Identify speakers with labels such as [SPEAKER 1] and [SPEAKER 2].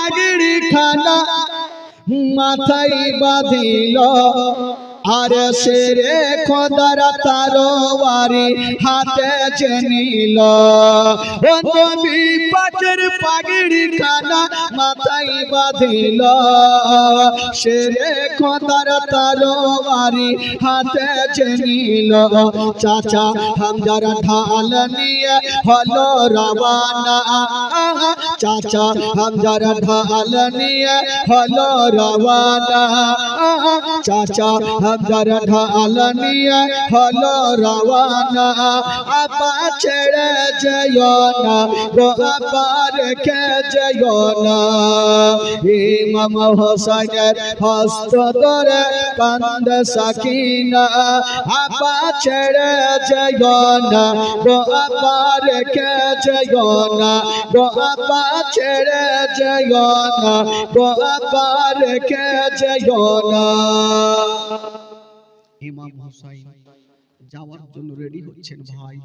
[SPEAKER 1] পাগড়ি খানা মাথায় বাঁধিল আর শেরে খোদার তরবারি হাতে নিল ও নবী পাকের পাগড়ি খানা মাথায় বাঁধিল শেরে খোদার তরবারি হাতে নিল চাচা হামজার ঢাল নিয়ে হলো রওয়ানা চাচা হামজার ঢাল নিয়ে হলো রওয়ানা চাচা হামজার ঢাল নিয়ে হলো রওয়ানা আপা ছেড়ে যেও না গো আপা রেখে যেও না ইমাম হোসেনের হস্ত ধরে কান্দে সাকিনা আপা ছেড়ে যেও না গো আপা রেখে যেও না গো আপা ছেড়ে যেও না গো আপা রেখে যেও না। ইমাম হোসেন যাওয়ার জন্য রেডি হচ্ছেন ভাই।